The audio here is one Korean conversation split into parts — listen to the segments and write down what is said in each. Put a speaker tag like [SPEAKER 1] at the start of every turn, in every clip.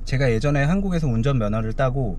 [SPEAKER 1] 제가 예전에 한국에서 운전면허를 따고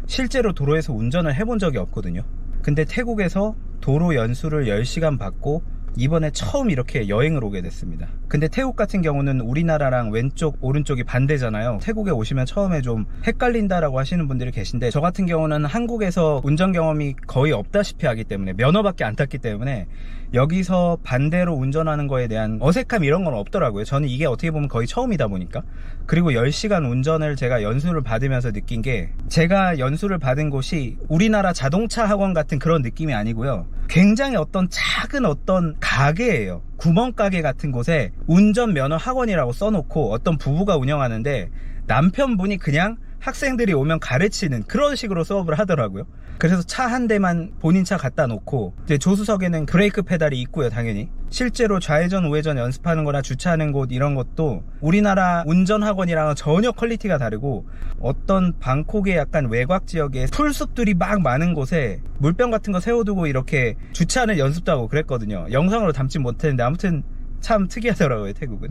[SPEAKER 1] 실제로 도로에서 운전을 해본 적이 없거든요. 근데 태국에서 도로 연수를 10시간 받고 이번에 처음 이렇게 여행을 오게 됐습니다. 근데 태국 같은 경우는 우리나라랑 왼쪽 오른쪽이 반대잖아요. 태국에 오시면 처음에 좀 헷갈린다라고 하시는 분들이 계신데, 저 같은 경우는 한국에서 운전 경험이 거의 없다시피 하기 때문에, 면허밖에 안 땄기 때문에 여기서 반대로 운전하는 거에 대한 어색함 이런 건 없더라고요. 저는 이게 어떻게 보면 거의 처음이다 보니까. 그리고 10시간 운전을 제가 연수를 받으면서 느낀 게, 제가 연수를 받은 곳이 우리나라 자동차 학원 같은 그런 느낌이 아니고요, 굉장히 어떤 작은 어떤 가게예요. 구멍가게 같은 곳에 운전면허 학원이라고 써놓고 어떤 부부가 운영하는데, 남편분이 그냥 학생들이 오면 가르치는 그런 식으로 수업을 하더라고요. 그래서 차 한 대만 본인 차 갖다 놓고, 이제 조수석에는 브레이크 페달이 있고요, 당연히. 실제로 좌회전 우회전 연습하는 거나 주차하는 곳 이런 것도 우리나라 운전학원이랑은 전혀 퀄리티가 다르고, 어떤 방콕의 약간 외곽 지역에 풀숲들이 막 많은 곳에 물병 같은 거 세워두고 이렇게 주차하는 연습도 하고 그랬거든요. 영상으로 담지 못했는데 아무튼 참 특이하더라고요, 태국은.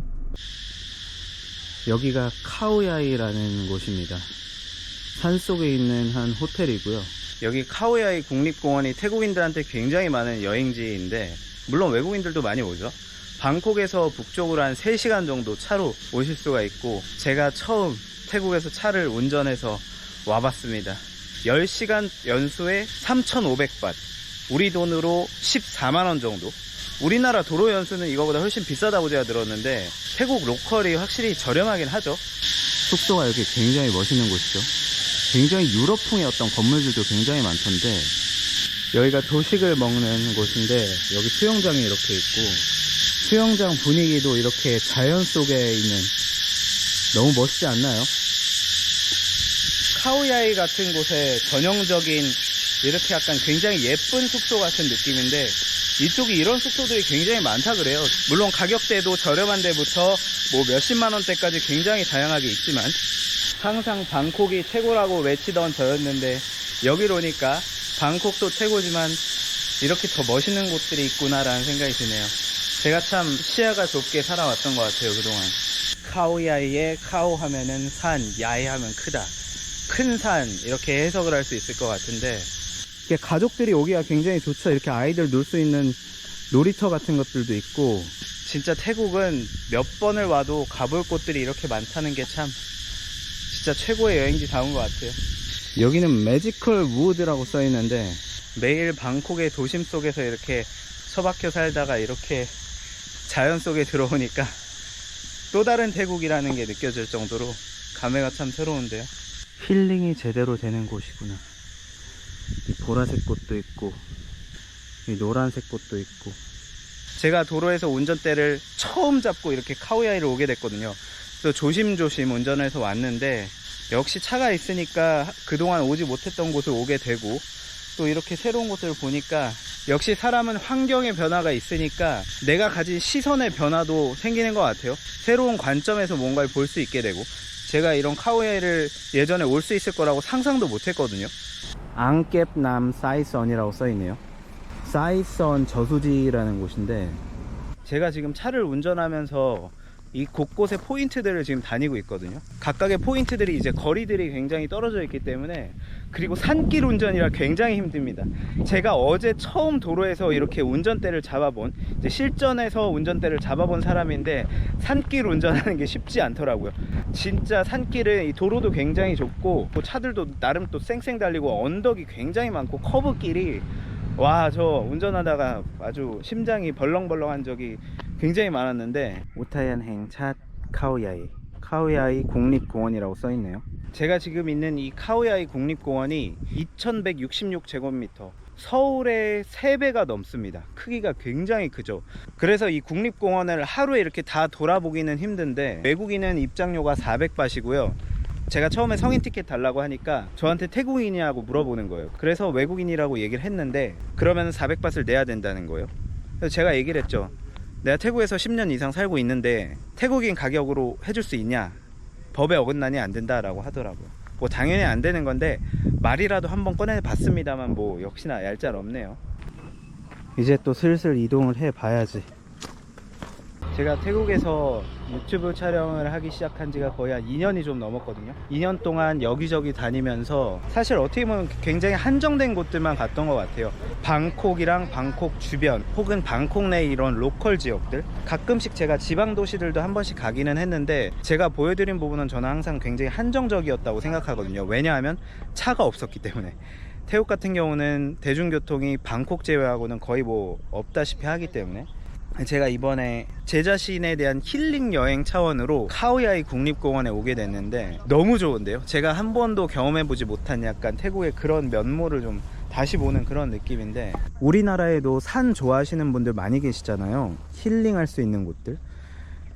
[SPEAKER 1] 여기가 카오야이라는 곳입니다. 산속에 있는 한 호텔이고요. 여기 카오야이 국립공원이 태국인들한테 굉장히 많은 여행지인데, 물론 외국인들도 많이 오죠. 방콕에서 북쪽으로 한 3시간 정도 차로 오실 수가 있고, 제가 처음 태국에서 차를 운전해서 와봤습니다. 10시간 연수에 3,500밭, 우리 돈으로 14만원 정도. 우리나라 도로 연수는 이거보다 훨씬 비싸다고 제가 들었는데, 태국 로컬이 확실히 저렴하긴 하죠. 숙소가 여기 굉장히 멋있는 곳이죠. 굉장히 유럽풍의 어떤 건물들도 굉장히 많던데, 여기가 조식을 먹는 곳인데 여기 수영장이 이렇게 있고, 수영장 분위기도 이렇게 자연 속에 있는, 너무 멋있지 않나요? 카오야이 같은 곳에 전형적인 이렇게 약간 굉장히 예쁜 숙소 같은 느낌인데, 이쪽이 이런 숙소들이 굉장히 많다 그래요. 물론 가격대도 저렴한 데부터 뭐 몇십만 원대까지 굉장히 다양하게 있지만, 항상 방콕이 최고라고 외치던 저였는데 여기로 오니까 방콕도 최고지만 이렇게 더 멋있는 곳들이 있구나라는 생각이 드네요. 제가 참 시야가 좁게 살아왔던 것 같아요, 그동안. 카오야이에 카오 하면은 산, 야이 하면 크다, 큰 산, 이렇게 해석을 할 수 있을 것 같은데, 가족들이 오기가 굉장히 좋죠. 이렇게 아이들 놀 수 있는 놀이터 같은 것들도 있고, 진짜 태국은 몇 번을 와도 가볼 곳들이 이렇게 많다는 게 참 진짜 최고의 여행지다운 것 같아요. 여기는 매지컬 우드라고 써있는데, 매일 방콕의 도심 속에서 이렇게 처박혀 살다가 이렇게 자연 속에 들어오니까 또 다른 태국이라는 게 느껴질 정도로 감회가 참 새로운데요. 힐링이 제대로 되는 곳이구나. 이 보라색 꽃도 있고 이 노란색 꽃도 있고. 제가 도로에서 운전대를 처음 잡고 이렇게 카오야이를 오게 됐거든요. 또 조심조심 운전해서 왔는데, 역시 차가 있으니까 그동안 오지 못했던 곳을 오게 되고, 또 이렇게 새로운 곳을 보니까 역시 사람은 환경의 변화가 있으니까 내가 가진 시선의 변화도 생기는 것 같아요. 새로운 관점에서 뭔가를 볼 수 있게 되고, 제가 이런 카오야이를 예전에 올 수 있을 거라고 상상도 못했거든요. 앙깹남 사이선이라고 써있네요. 사이선 저수지라는 곳인데, 제가 지금 차를 운전하면서 이 곳곳의 포인트들을 지금 다니고 있거든요. 각각의 포인트들이 이제 거리들이 굉장히 떨어져 있기 때문에, 그리고 산길 운전이라 굉장히 힘듭니다. 제가 어제 처음 도로에서 이렇게 운전대를 잡아본, 이제 실전에서 운전대를 잡아본 사람인데, 산길 운전하는 게 쉽지 않더라고요. 진짜 산길은 이 도로도 굉장히 좁고, 차들도 나름 또 쌩쌩 달리고, 언덕이 굉장히 많고, 커브길이, 와, 저 운전하다가 아주 심장이 벌렁벌렁한 적이 굉장히 많았는데, 우타얀 행차 카오야이, 카오야이 국립공원이라고 써있네요. 제가 지금 있는 이 카오야이 국립공원이 2166제곱미터, 서울의 3배가 넘습니다. 크기가 굉장히 크죠. 그래서 이 국립공원을 하루에 이렇게 다 돌아보기는 힘든데, 외국인은 입장료가 400바트이고요 제가 처음에 성인 티켓 달라고 하니까 저한테 태국인이냐고 물어보는 거예요. 그래서 외국인이라고 얘기를 했는데, 그러면 400바트를 내야 된다는 거예요. 그래서 제가 얘기를 했죠. 내가 태국에서 10년 이상 살고 있는데 태국인 가격으로 해줄 수 있냐, 법에 어긋나니 안 된다라고 하더라고요. 뭐 당연히 안 되는 건데 말이라도 한번 꺼내 봤습니다만, 뭐 역시나 얄짤 없네요. 이제 또 슬슬 이동을 해 봐야지. 제가 태국에서 유튜브 촬영을 하기 시작한 지가 거의 한 2년이 좀 넘었거든요. 2년 동안 여기저기 다니면서 사실 어떻게 보면 굉장히 한정된 곳들만 갔던 것 같아요. 방콕이랑 방콕 주변 혹은 방콕 내 이런 로컬 지역들, 가끔씩 제가 지방 도시들도 한 번씩 가기는 했는데 제가 보여드린 부분은 저는 항상 굉장히 한정적이었다고 생각하거든요. 왜냐하면 차가 없었기 때문에. 태국 같은 경우는 대중교통이 방콕 제외하고는 거의 뭐 없다시피 하기 때문에 제가 이번에 제 자신에 대한 힐링 여행 차원으로 카오야이 국립공원에 오게 됐는데 너무 좋은데요. 제가 한 번도 경험해보지 못한 약간 태국의 그런 면모를 좀 다시 보는 그런 느낌인데, 우리나라에도 산 좋아하시는 분들 많이 계시잖아요. 힐링할 수 있는 곳들.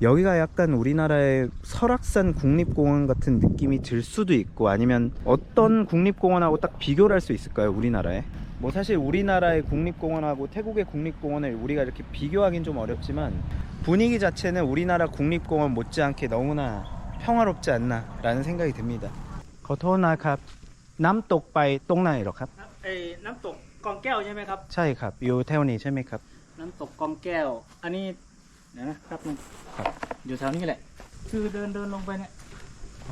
[SPEAKER 1] 여기가 약간 우리나라의 설악산 국립공원 같은 느낌이 들 수도 있고, 아니면 어떤 국립공원하고 딱 비교를 할 수 있을까요, 우리나라에? 뭐 사실 우리나라의 국립공원하고 태국의 국립공원을 우리가 이렇게 비교하긴 좀 어렵지만 분위기 자체는 우리나라 국립공원 못지않게 너무나 평화롭지 않나 라는 생각이 듭니다. 거토나캅 남똑 바이 똥나이로 캅?
[SPEAKER 2] น้ำตกกองแก้วใช่ไหมครับ
[SPEAKER 1] ใช่ครับอยู่แถวนี้ใช่ไหมครับ
[SPEAKER 2] น้ำตกกองแก้ว อันนี้เดี๋ยวนะครับนึงอยู่แถวนี้แหละ คือเดินลงไปเนี่ย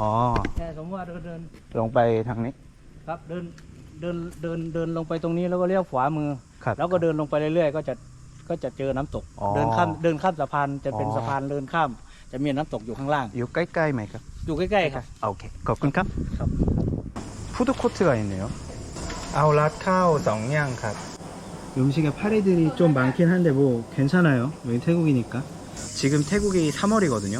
[SPEAKER 1] อ๋อ
[SPEAKER 2] แต่สมมติว่าเดิน
[SPEAKER 1] ลงไปทางนี้
[SPEAKER 2] ครับเดินลงไปตรงนี้แล้วก็เลี้ยวขวามือ
[SPEAKER 1] ครับ
[SPEAKER 2] แล้วก็เดินลงไปเรื่อยๆก็จะเจอน้ำตก
[SPEAKER 1] อ๋อ
[SPEAKER 2] เดินข้ามสะพานจะเป็น
[SPEAKER 1] อ๋อ
[SPEAKER 2] สะพานเดินข้าม จะมีน้ำตกอยู่ข้างล่าง
[SPEAKER 1] อยู่ใกล้ๆไหมครับ
[SPEAKER 2] อยู่ใกล้ๆครับ
[SPEAKER 1] โอเคขอบคุณครับ
[SPEAKER 2] ครับ
[SPEAKER 1] 푸드코트가 있네요. 아울렛 카오 정량 갓. 음식에 파리들이 좀 많긴 한데 뭐 괜찮아요. 여기 태국이니까. 지금 태국이 3월이거든요.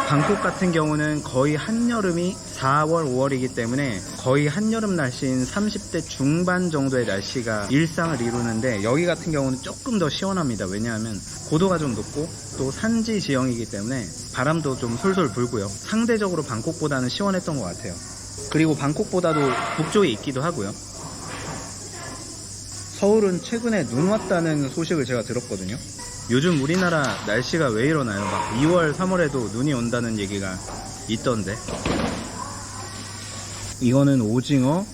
[SPEAKER 1] 방콕 같은 경우는 거의 한여름이 4월, 5월이기 때문에 거의 한여름 날씨인 30대 중반 정도의 날씨가 일상을 이루는데, 여기 같은 경우는 조금 더 시원합니다. 왜냐하면 고도가 좀 높고 또 산지 지형이기 때문에 바람도 좀 솔솔 불고요. 상대적으로 방콕보다는 시원했던 것 같아요. 그리고 방콕보다도 북쪽에 있기도 하고요. 서울은 최근에 눈 왔다는 소식을 제가 들었거든요. 요즘 우리나라 날씨가 왜 이러나요? 막 2월, 3월에도 눈이 온다는 얘기가 있던데. 이거는 오징어,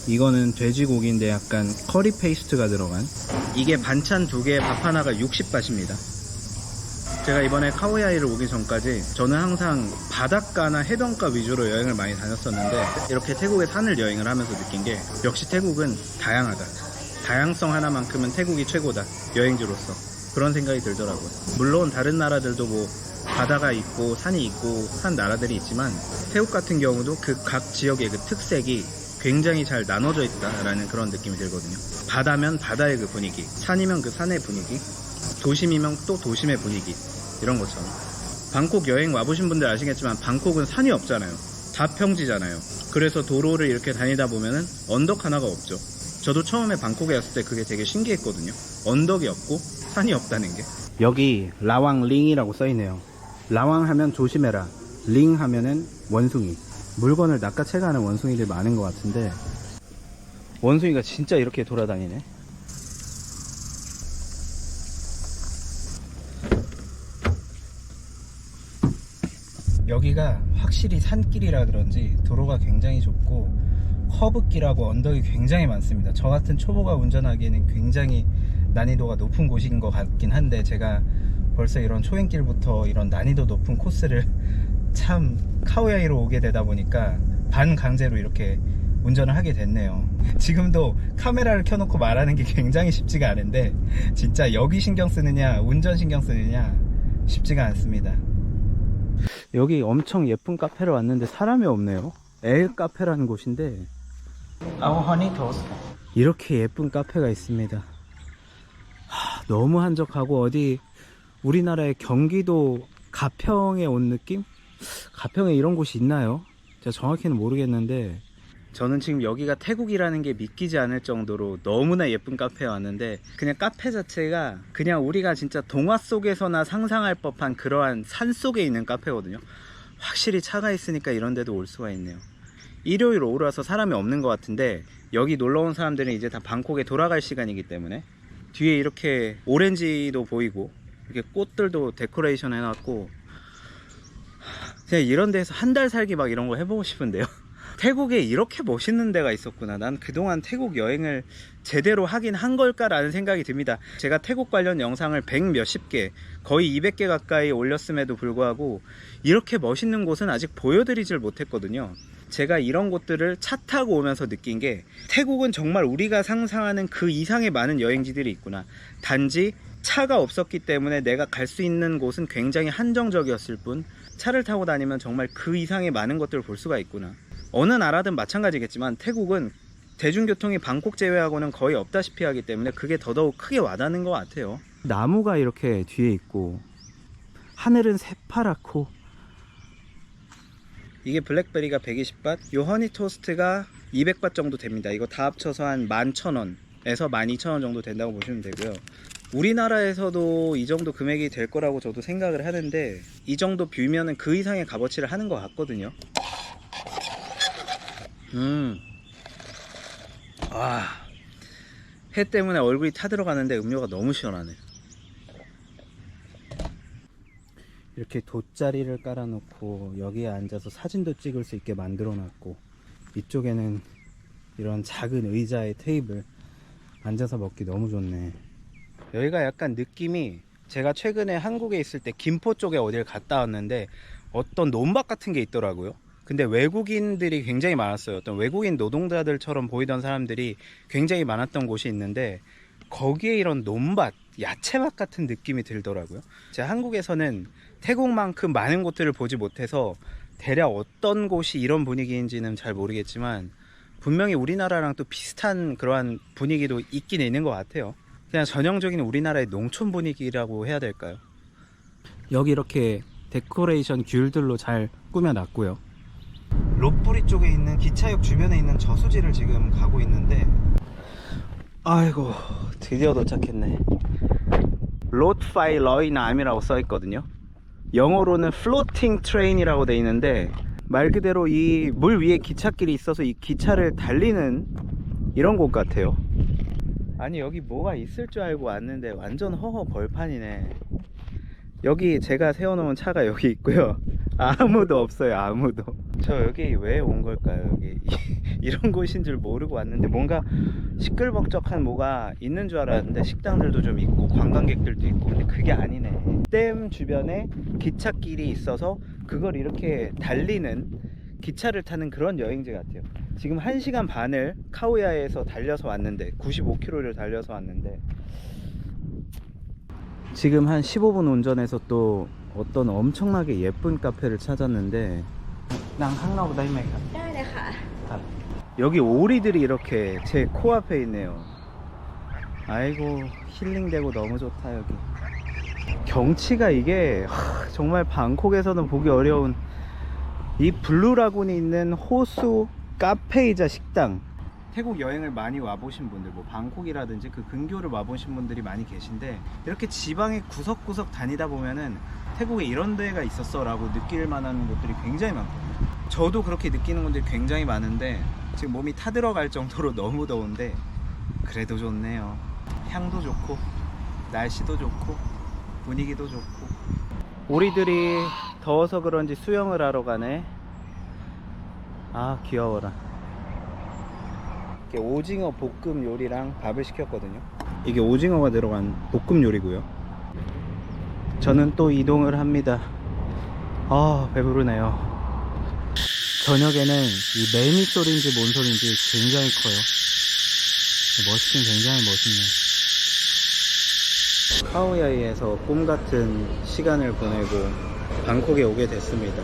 [SPEAKER 1] 이거는 돼지고기인데 약간 커리 페이스트가 들어간, 이게 반찬 2개에 밥 하나가 60바트입니다. 제가 이번에 카오야이를 오기 전까지 저는 항상 바닷가나 해변가 위주로 여행을 많이 다녔었는데, 이렇게 태국의 산을 여행을 하면서 느낀 게 역시 태국은 다양하다. 다양성 하나만큼은 태국이 최고다. 여행지로서. 그런 생각이 들더라고요. 물론 다른 나라들도 뭐 바다가 있고 산이 있고 한 나라들이 있지만 태국 같은 경우도 그 각 지역의 그 특색이 굉장히 잘 나눠져 있다라는 그런 느낌이 들거든요. 바다면 바다의 그 분위기, 산이면 그 산의 분위기, 도심이면 또 도심의 분위기, 이런 것처럼. 방콕 여행 와보신 분들 아시겠지만 방콕은 산이 없잖아요. 다 평지잖아요. 그래서 도로를 이렇게 다니다 보면은 언덕 하나가 없죠. 저도 처음에 방콕에 왔을 때 그게 되게 신기했거든요. 언덕이 없고 산이 없다는 게. 여기 라왕 링이라고 써있네요. 라왕 하면 조심해라, 링 하면은 원숭이. 물건을 낚아채가는 원숭이들 많은 것 같은데, 원숭이가 진짜 이렇게 돌아다니네. 여기가 확실히 산길이라 그런지 도로가 굉장히 좁고 커브길하고 언덕이 굉장히 많습니다. 저 같은 초보가 운전하기에는 굉장히 난이도가 높은 곳인 것 같긴 한데, 제가 벌써 이런 초행길부터 이런 난이도 높은 코스를 참 카오야이로 오게 되다 보니까 반강제로 이렇게 운전을 하게 됐네요. 지금도 카메라를 켜놓고 말하는 게 굉장히 쉽지가 않은데, 진짜 여기 신경 쓰느냐 운전 신경 쓰느냐 쉽지가 않습니다. 여기 엄청 예쁜 카페를 왔는데 사람이 없네요. 엘 카페라는 곳인데, 허니 토스트. 이렇게 예쁜 카페가 있습니다. 너무 한적하고 어디 우리나라의 경기도 가평에 온 느낌? 가평에 이런 곳이 있나요? 제가 정확히는 모르겠는데, 저는 지금 여기가 태국이라는 게 믿기지 않을 정도로 너무나 예쁜 카페에 왔는데, 그냥 카페 자체가 그냥 우리가 진짜 동화 속에서나 상상할 법한 그러한 산 속에 있는 카페거든요. 확실히 차가 있으니까 이런 데도 올 수가 있네요. 일요일 오후라서 사람이 없는 것 같은데, 여기 놀러온 사람들은 이제 다 방콕에 돌아갈 시간이기 때문에 뒤에 이렇게 오렌지도 보이고 이렇게 꽃들도 데코레이션 해놨고, 그냥 이런 데서 한 달 살기 막 이런 거 해보고 싶은데요. 태국에 이렇게 멋있는 데가 있었구나. 난 그동안 태국 여행을 제대로 하긴 한 걸까라는 생각이 듭니다. 제가 태국 관련 영상을 100 몇십 개, 거의 200개 가까이 올렸음에도 불구하고 이렇게 멋있는 곳은 아직 보여드리질 못했거든요. 제가 이런 곳들을 차 타고 오면서 느낀 게 태국은 정말 우리가 상상하는 그 이상의 많은 여행지들이 있구나. 단지 차가 없었기 때문에 내가 갈 수 있는 곳은 굉장히 한정적이었을 뿐, 차를 타고 다니면 정말 그 이상의 많은 것들을 볼 수가 있구나. 어느 나라든 마찬가지겠지만 태국은 대중교통이 방콕 제외하고는 거의 없다시피 하기 때문에 그게 더더욱 크게 와닿는 것 같아요. 나무가 이렇게 뒤에 있고 하늘은 새파랗고, 이게 블랙베리가 120밭, 요 허니 토스트가 200밭 정도 됩니다. 이거 다 합쳐서 한 11,000원에서 12,000원 정도 된다고 보시면 되고요. 우리나라에서도 이 정도 금액이 될 거라고 저도 생각을 하는데, 이 정도 뷰면은 그 이상의 값어치를 하는 것 같거든요. 해 때문에 얼굴이 타들어가는데 음료가 너무 시원하네. 이렇게 돗자리를 깔아놓고 여기에 앉아서 사진도 찍을 수 있게 만들어 놨고, 이쪽에는 이런 작은 의자에 테이블, 앉아서 먹기 너무 좋네. 여기가 약간 느낌이, 제가 최근에 한국에 있을 때 김포 쪽에 어딜 갔다 왔는데 어떤 논밭 같은 게 있더라고요. 근데 외국인들이 굉장히 많았어요. 어떤 외국인 노동자들처럼 보이던 사람들이 굉장히 많았던 곳이 있는데, 거기에 이런 논밭, 야채밭 같은 느낌이 들더라고요. 제가 한국에서는 태국만큼 많은 곳들을 보지 못해서 대략 어떤 곳이 이런 분위기인지는 잘 모르겠지만, 분명히 우리나라랑 또 비슷한 그러한 분위기도 있긴 있는 것 같아요. 그냥 전형적인 우리나라의 농촌 분위기라고 해야 될까요? 여기 이렇게 데코레이션 귤들로 잘 꾸며놨고요. 롯부리 쪽에 있는 기차역 주변에 있는 저수지를 지금 가고 있는데, 아이고 드디어 도착했네. 롯파이 러이남이라고 써있거든요. 영어로는 플로팅 트레인이라고 돼 있는데, 말 그대로 이 물 위에 기찻길이 있어서 이 기차를 달리는 이런 곳 같아요. 아니 여기 뭐가 있을 줄 알고 왔는데 완전 허허 벌판이네. 여기 제가 세워놓은 차가 여기 있고요. 아무도 없어요. 아무도. 저 여기 왜 온 걸까요? 여기 이런 곳인 줄 모르고 왔는데 뭔가 시끌벅적한 뭐가 있는 줄 알았는데, 식당들도 좀 있고 관광객들도 있고, 근데 그게 아니네. 댐 주변에 기찻길이 있어서 그걸 이렇게 달리는, 기차를 타는 그런 여행지 같아요. 지금 1시간 반을 카오야에서 달려서 왔는데, 95km를 달려서 왔는데, 지금 한 15분 운전해서 또 어떤 엄청나게 예쁜 카페를 찾았는데, 여기 오리들이 이렇게 제 코앞에 있네요. 아이고 힐링되고 너무 좋다. 여기 경치가 이게 정말 방콕에서는 보기 어려운, 이 블루라군이 있는 호수 카페이자 식당. 태국 여행을 많이 와보신 분들, 뭐 방콕이라든지 그 근교를 와보신 분들이 많이 계신데, 이렇게 지방의 구석구석 다니다 보면은 태국에 이런 데가 있었어 라고 느낄 만한 곳들이 굉장히 많거든요. 저도 그렇게 느끼는 분들이 굉장히 많은데, 지금 몸이 타들어갈 정도로 너무 더운데 그래도 좋네요. 향도 좋고 날씨도 좋고 분위기도 좋고. 오리들이 더워서 그런지 수영을 하러 가네. 아 귀여워라. 이렇게 오징어 볶음 요리랑 밥을 시켰거든요. 이게 오징어가 들어간 볶음 요리고요. 저는 또 이동을 합니다. 아 배부르네요. 저녁에는 이 매미 소리인지 뭔 소리인지 굉장히 커요. 멋있긴 굉장히 멋있네. 카오야이에서 꿈같은 시간을 보내고 방콕에 오게 됐습니다.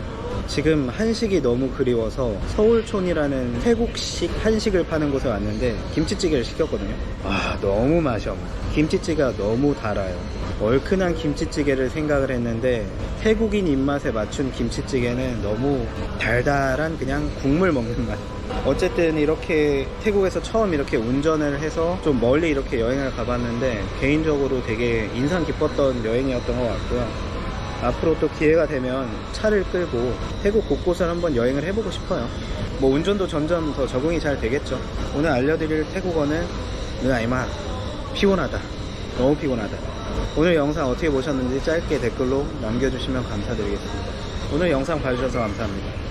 [SPEAKER 1] 지금 한식이 너무 그리워서 서울촌이라는 태국식 한식을 파는 곳에 왔는데 김치찌개를 시켰거든요. 아 너무 맛이 없네. 김치찌개가 너무 달아요. 얼큰한 김치찌개를 생각을 했는데 태국인 입맛에 맞춘 김치찌개는 너무 달달한 그냥 국물 먹는 맛. 어쨌든 이렇게 태국에서 처음 이렇게 운전을 해서 좀 멀리 이렇게 여행을 가봤는데 개인적으로 되게 인상 깊었던 여행이었던 것 같고요. 앞으로 또 기회가 되면 차를 끌고 태국 곳곳을 한번 여행을 해보고 싶어요. 뭐 운전도 점점 더 적응이 잘 되겠죠. 오늘 알려드릴 태국어는 느아이마 피곤하다, 너무 피곤하다. 오늘 영상 어떻게 보셨는지 짧게 댓글로 남겨주시면 감사드리겠습니다. 오늘 영상 봐주셔서 감사합니다.